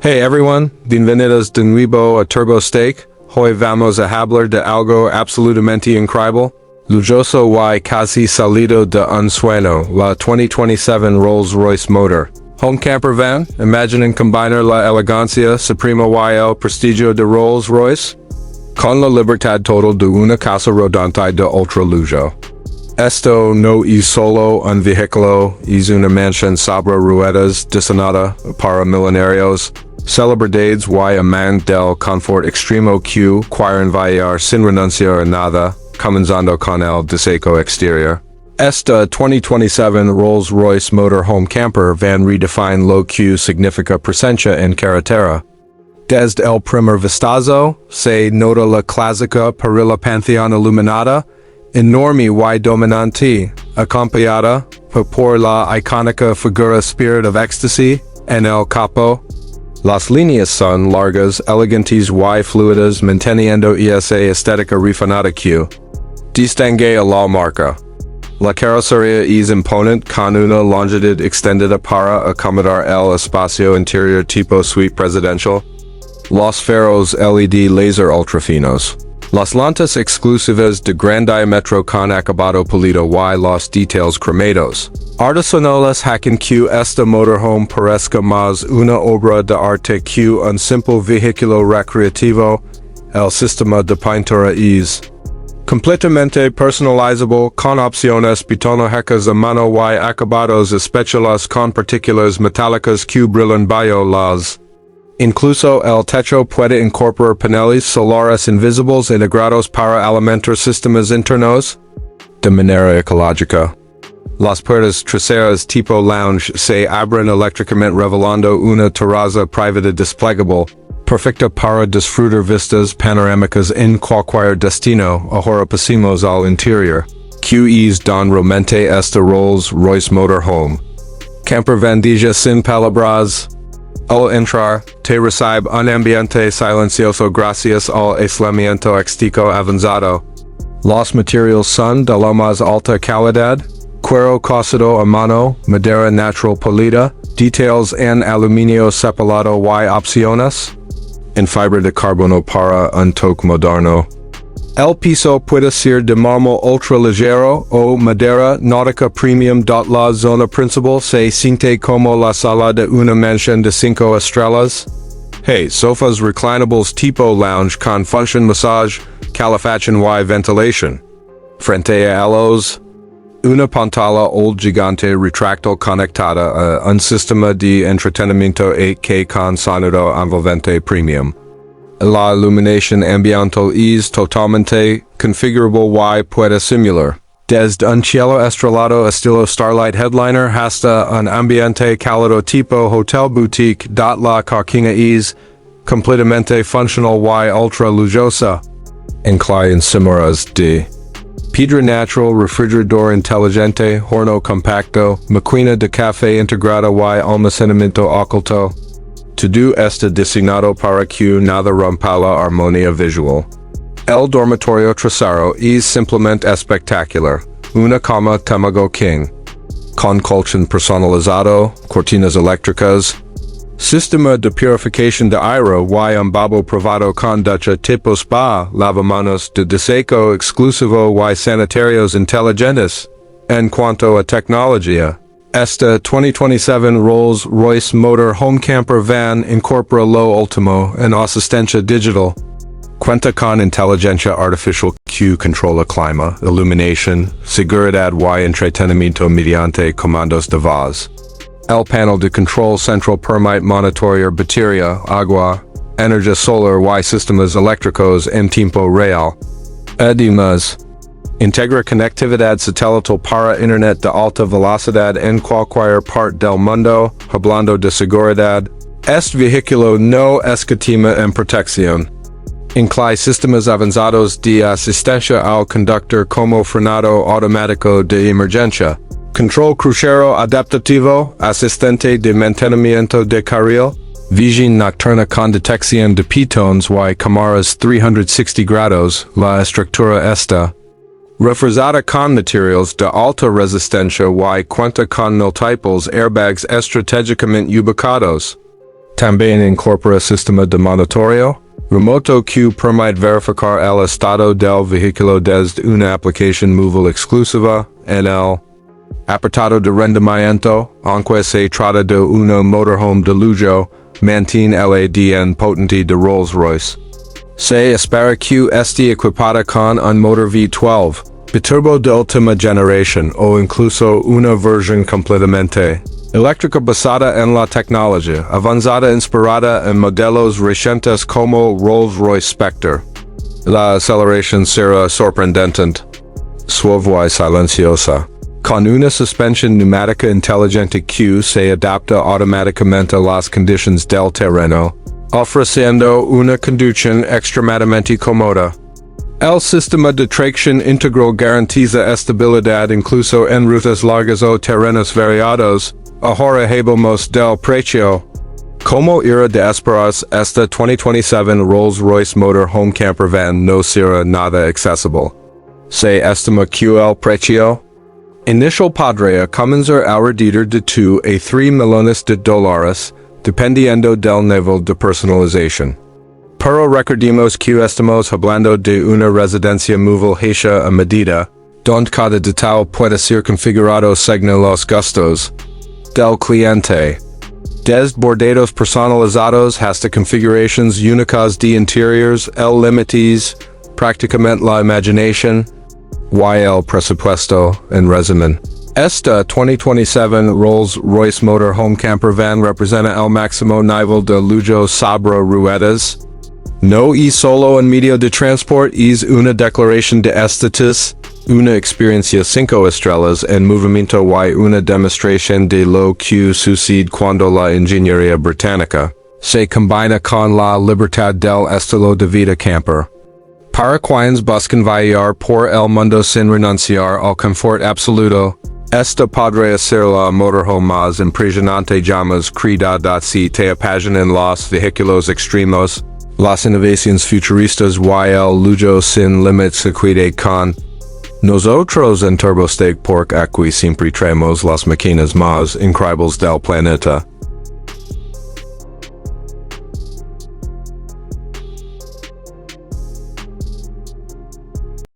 Hey everyone, bienvenidos de nuevo a Turbo Steak. Hoy vamos a hablar de algo absolutamente increíble. Lujoso y casi salido de un sueño, la 2027 Rolls-Royce Motor Home Camper Van. Imaginen combinar la elegancia suprema y el prestigio de Rolls-Royce con la libertad total de una casa rodante de ultra lujo. Esto no es solo un vehículo, es una mansión sobre ruedas diseñada para millonarios, celebridades y amantes del confort extremo que quieren viajar sin renunciar a nada, comenzando con el diseño exterior. Esta 2027 Rolls-Royce Motor Home Camper Van redefine lo que significa presencia en carretera. Desde el primer vistazo, se nota la clásica perilla pantheon iluminada, enorme y dominante, acompañada por la icónica figura Spirit of Ecstasy en el capó. Las líneas son largas, elegantes y fluidas, manteniendo esa estética refinada que distingue a la marca. La carrocería es imponente con una longitud extendida para acomodar el espacio interior tipo suite presidencial. Los faros LED laser ultrafinos. Las llantas exclusivas de gran diámetro con acabado pulido y los details cremados. Artesanales hacen que esta motorhome parezca más una obra de arte que un simple vehículo recreativo. El sistema de pintura es completamente personalizable con opciones pitonojecas a mano y acabados especiales con partículas metálicas que brillan bajo las. Incluso el techo puede incorporar paneles solares invisibles integrados para alimentar sistemas internos de manera ecológica. Las puertas traseras tipo lounge se abren eléctricamente revelando una terraza privada desplegable, perfecta para disfrutar vistas panorámicas en cualquier destino. Ahora pasemos al interior. Que es don realmente esta Rolls-Royce Motor Home Camper Vandilla sin palabras. Al entrar, te recibe un ambiente silencioso gracias al aislamiento acústico avanzado. Los materiales son de la más alta calidad, cuero cosido a mano, madera natural pulida, details en aluminio cepillado y opciones en fibra de carbono para un toque moderno. El piso puede ser de mármol ultra ligero o madera náutica premium. La zona principal se siente como la sala de una mansión de 5 estrellas. Hey, sofas reclinables tipo lounge con function massage, calefacción y ventilación. Frente a ellos, una pantalla OLED gigante retráctil conectada a un sistema de entretenimiento 8K con sonido envolvente premium. La iluminación ambiental es totalmente configurable y puede simular desde un cielo estrellado estilo Starlight Headliner hasta un ambiente cálido tipo Hotel Boutique. La cocina es completamente funcional y ultra lujosa. Incluye encimeras de piedra natural, refrigerador inteligente, horno compacto, máquina de café integrada y almacenamiento oculto. Todo está diseñado para que nada rompa la armonía visual. El dormitorio trasero es simplemente espectacular. Una cama tamago king, con colchón personalizado, cortinas eléctricas, sistema de purificación de aire y un lavabo privado con ducha tipo spa, lavamanos de deseco exclusivo y sanitarios inteligentes. En cuanto a tecnología, esta 2027 Rolls-Royce Motor Home Camper Van incorpora lo último en asistencia digital. Cuenta con inteligencia artificial que controla clima, iluminación, seguridad y entretenimiento mediante comandos de voz. El panel de control central permite monitorear batería, agua, energía solar y sistemas eléctricos en tiempo real. Además, integra conectividad satelital para Internet de alta velocidad en cualquier parte del mundo. Hablando de seguridad, este vehículo no escatima en protección. Incluye sistemas avanzados de asistencia al conductor como frenado automático de emergencia, control crucero adaptativo, asistente de mantenimiento de carril, visión nocturna con detección de peatones y cámaras 360 grados. La estructura está reforzada con materiales de alta resistencia y cuenta con múltiples airbags estratégicamente ubicados. También incorpora sistema de monitoreo remoto que permite verificar el estado del vehículo desde una aplicación móvil exclusiva en el apartado de rendimiento, aunque se trata de una motorhome de lujo, mantiene el ADN potente de Rolls-Royce. Se espera que esté equipada con un motor V12, biturbo de última generación o incluso una versión completamente eléctrica basada en la tecnología avanzada inspirada en modelos recientes como Rolls-Royce Spectre. La aceleración será sorprendente, suave y silenciosa, con una suspensión neumática inteligente que se adapta automáticamente a las condiciones del terreno, ofreciendo una conducción extremadamente cómoda. El sistema de tracción integral garantiza estabilidad incluso en rutas largas o terrenos variados. Ahora hablamos del precio. Como era de esperarse, esta 2027 Rolls-Royce Motor Home Camper van no será nada accesible. Se estima que el precio inicial podría comenzar alrededor de $2 a $3 millones, dependiendo del nivel de personalización. Pero recordemos que estamos hablando de una residencia móvil hecha a medida, donde cada detalle puede ser configurado según los gustos del cliente. Desde bordados personalizados hasta configuraciones únicas de interiores, el límites prácticamente la imaginación y el presupuesto en resumen. Esta 2027 Rolls-Royce Motor Home Camper van representa el máximo nivel de lujo sobre ruedas. No es solo un medio de transporte, es una declaración de estatus, una experiencia 5 estrellas en movimiento y una demostración de lo que sucede cuando la ingeniería británica se combina con la libertad del estilo de vida camper. Para quienes buscan viajar por el mundo sin renunciar al confort absoluto, esta podría ser la motorhome más impresionante jamás creada si te apasionan los vehículos extremos, las innovaciones futuristas y el lujo sin límites se cuide con nosotros en TurboStake porque aquí siempre traemos las máquinas más increíbles del planeta.